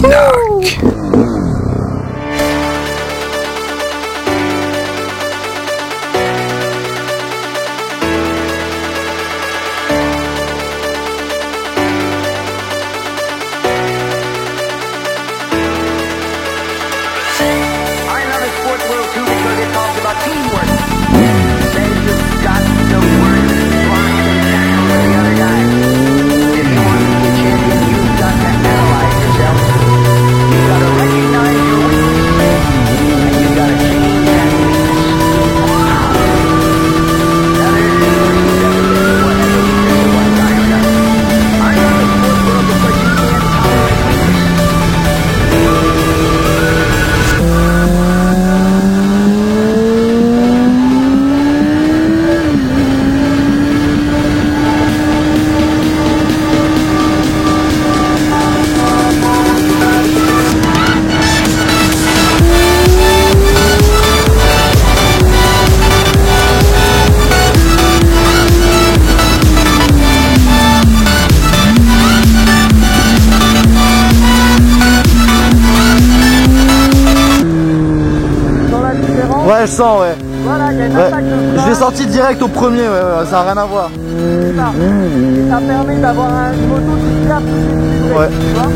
Cadillac. Ouais, je sens, ouais. Voilà, il y a une attaque de frein. Je l'ai senti direct au premier, ouais, ça n'a rien à voir. C'est ça. Et ça permet d'avoir une moto qui capte plus Ouais. tu vois.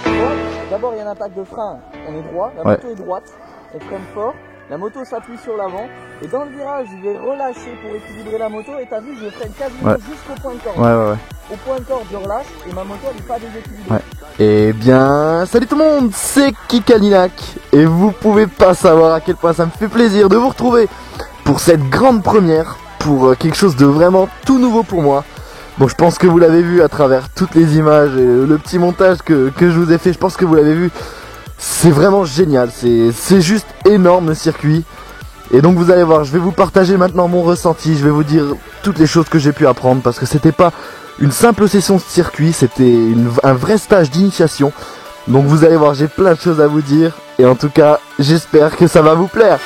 Bon, d'abord, il y a une attaque de frein. On est droit, la moto est droite. On freine fort. La moto s'appuie sur l'avant et dans le virage je vais relâcher pour équilibrer la moto et t'as vu je freine quasiment jusqu'au point de corde. Ouais. Au point de corde je relâche et ma moto elle est pas déséquilibrée. Eh bien, salut tout le monde, c'est Cadillac et vous pouvez pas savoir à quel point ça me fait plaisir de vous retrouver pour cette grande première, pour quelque chose de vraiment tout nouveau pour moi. Bon, je pense que vous l'avez vu à travers toutes les images et le petit montage que je vous ai fait, je pense que vous l'avez vu. C'est vraiment génial, c'est juste énorme le circuit. Et donc vous allez voir, je vais vous partager maintenant mon ressenti, je vais vous dire toutes les choses que j'ai pu apprendre parce que c'était pas une simple session de circuit, c'était un vrai stage d'initiation. Donc vous allez voir, j'ai plein de choses à vous dire et en tout cas, j'espère que ça va vous plaire.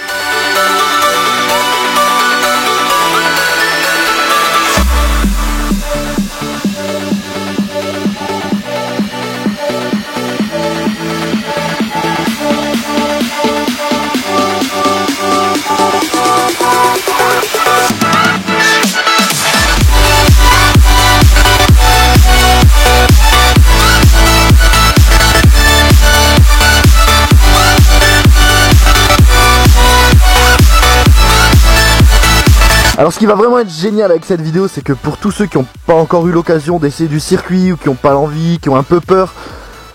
Alors ce qui va vraiment être génial avec cette vidéo, c'est que pour tous ceux qui n'ont pas encore eu l'occasion d'essayer du circuit ou qui n'ont pas l'envie, qui ont un peu peur,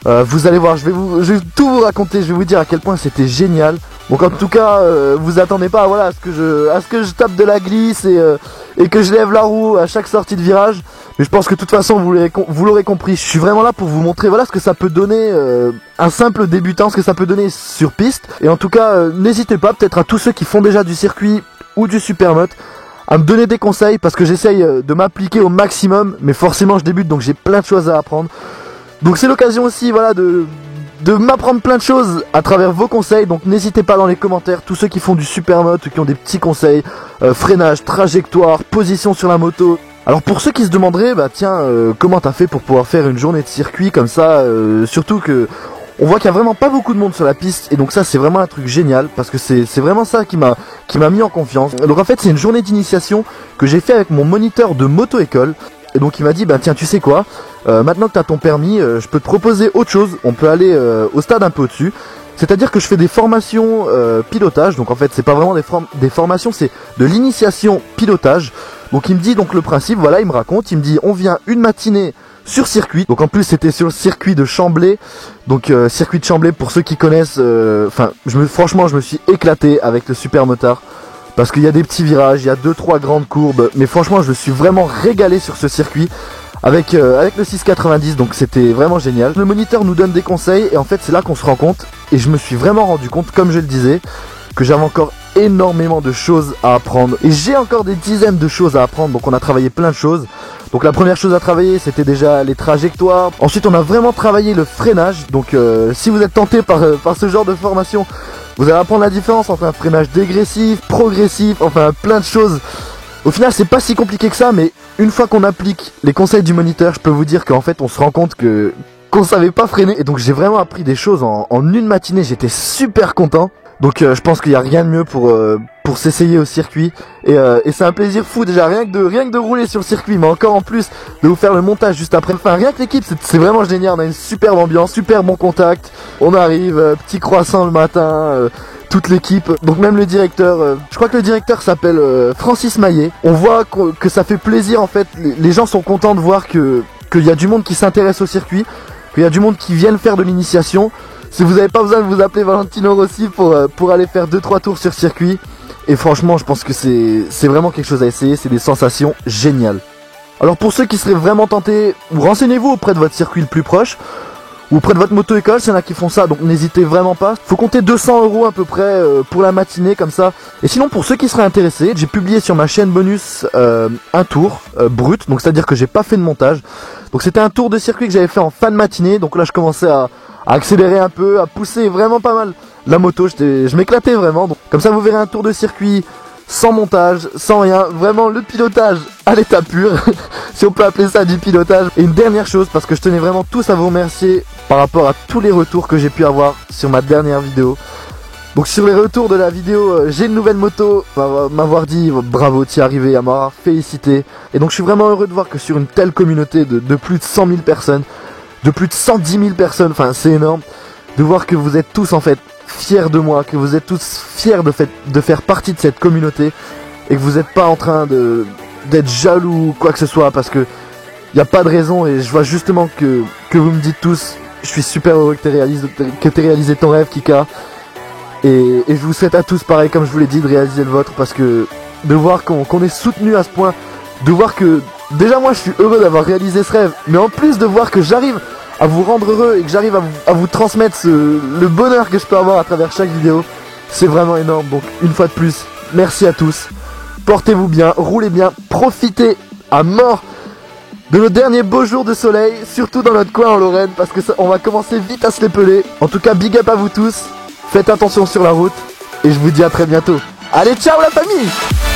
vous allez voir, je vais tout vous raconter, je vais vous dire à quel point c'était génial. Donc en tout cas, vous attendez pas à ce que je tape de la glisse et que je lève la roue à chaque sortie de virage. Mais je pense que de toute façon vous l'aurez compris, je suis vraiment là pour vous montrer ce que ça peut donner un simple débutant, ce que ça peut donner sur piste. Et en tout cas, n'hésitez pas peut-être à tous ceux qui font déjà du circuit ou du supermoto à me donner des conseils parce que j'essaye de m'appliquer au maximum, mais forcément je débute donc j'ai plein de choses à apprendre. Donc c'est l'occasion aussi de m'apprendre plein de choses à travers vos conseils, donc n'hésitez pas dans les commentaires, tous ceux qui font du supermoto, qui ont des petits conseils, freinage, trajectoire, position sur la moto. Alors pour ceux qui se demanderaient, comment t'as fait pour pouvoir faire une journée de circuit comme ça, surtout que on voit qu'il y a vraiment pas beaucoup de monde sur la piste et donc ça c'est vraiment un truc génial parce que c'est vraiment ça qui m'a mis en confiance. Donc en fait c'est une journée d'initiation que j'ai fait avec mon moniteur de moto-école et donc il m'a dit tiens tu sais quoi, maintenant que tu as ton permis je peux te proposer autre chose, on peut aller au stade un peu au-dessus. C'est-à-dire que je fais des formations pilotage, donc en fait c'est pas vraiment des formations, c'est de l'initiation pilotage. Donc il me dit donc le principe, voilà il me raconte, il me dit on vient une matinée sur circuit, donc en plus c'était sur le circuit de Chamblay, donc circuit de Chamblay pour ceux qui connaissent, franchement je me suis éclaté avec le supermotard parce qu'il y a des petits virages, il y a 2-3 grandes courbes, mais franchement je me suis vraiment régalé sur ce circuit avec le 690, donc c'était vraiment génial. Le moniteur nous donne des conseils et en fait c'est là qu'on se rend compte et je me suis vraiment rendu compte, comme je le disais, que j'avais encore énormément de choses à apprendre et j'ai encore des dizaines de choses à apprendre, donc on a travaillé plein de choses. Donc la première chose à travailler c'était déjà les trajectoires, ensuite on a vraiment travaillé le freinage, donc si vous êtes tenté par ce genre de formation, Vous allez apprendre la différence entre un freinage dégressif, progressif, enfin plein de choses. Au final c'est pas si compliqué que ça, mais une fois qu'on applique les conseils du moniteur, je peux vous dire qu'en fait on se rend compte qu'on savait pas freiner. Et donc j'ai vraiment appris des choses en une matinée, j'étais super content. Donc je pense qu'il n'y a rien de mieux pour s'essayer au circuit. Et c'est un plaisir fou déjà, rien que de rouler sur le circuit, mais encore en plus de vous faire le montage juste après. Enfin rien que l'équipe, c'est vraiment génial, on a une superbe ambiance, super bon contact. On arrive, petit croissant le matin, toute l'équipe, donc même le directeur, je crois que le directeur s'appelle Francis Maillet. On voit que ça fait plaisir en fait, les gens sont contents de voir qu'il y a du monde qui s'intéresse au circuit, qu'il y a du monde qui viennent faire de l'initiation. Si vous n'avez pas besoin de vous appeler Valentino Rossi pour aller faire 2-3 tours sur circuit. Et franchement je pense que c'est vraiment quelque chose à essayer, c'est des sensations géniales. Alors pour ceux qui seraient vraiment tentés, renseignez-vous auprès de votre circuit le plus proche, ou auprès de votre moto-école, s'il y en a qui font ça, donc n'hésitez vraiment pas. Faut compter 200 € à peu près pour la matinée comme ça. Et sinon pour ceux qui seraient intéressés, j'ai publié sur ma chaîne bonus un tour brut, donc c'est à dire que j'ai pas fait de montage. Donc c'était un tour de circuit que j'avais fait en fin de matinée, donc là je commençais à accélérer un peu, à pousser vraiment pas mal la moto, je m'éclatais vraiment. Donc, comme ça vous verrez un tour de circuit sans montage, sans rien, vraiment le pilotage à l'état pur, si on peut appeler ça du pilotage. Et une dernière chose, parce que je tenais vraiment tous à vous remercier par rapport à tous les retours que j'ai pu avoir sur ma dernière vidéo. Donc sur les retours de la vidéo, j'ai une nouvelle moto, m'avoir dit bravo, t'y es arrivé, à m'avoir félicité. Et donc je suis vraiment heureux de voir que sur une telle communauté de plus de 100 000 personnes, de plus de 110 000 personnes, enfin c'est énorme, de voir que vous êtes tous en fait fiers de moi, que vous êtes tous fiers de faire partie de cette communauté et que vous n'êtes pas en train d'être jaloux ou quoi que ce soit, parce que il n'y a pas de raison. Et je vois justement que vous me dites tous, je suis super heureux que t'aies réalisé ton rêve, Kika, et je vous souhaite à tous pareil, comme je vous l'ai dit, de réaliser le vôtre, parce que de voir qu'on est soutenu à ce point, de voir que déjà moi je suis heureux d'avoir réalisé ce rêve, mais en plus de voir que j'arrive à vous rendre heureux et que j'arrive à vous transmettre le bonheur que je peux avoir à travers chaque vidéo, c'est vraiment énorme. Donc une fois de plus, merci à tous, portez-vous bien, roulez bien, profitez à mort de nos derniers beaux jours de soleil, surtout dans notre coin en Lorraine, parce que on va commencer vite à se les peler. En tout cas big up à vous tous, faites attention sur la route et je vous dis à très bientôt. Allez, ciao la famille!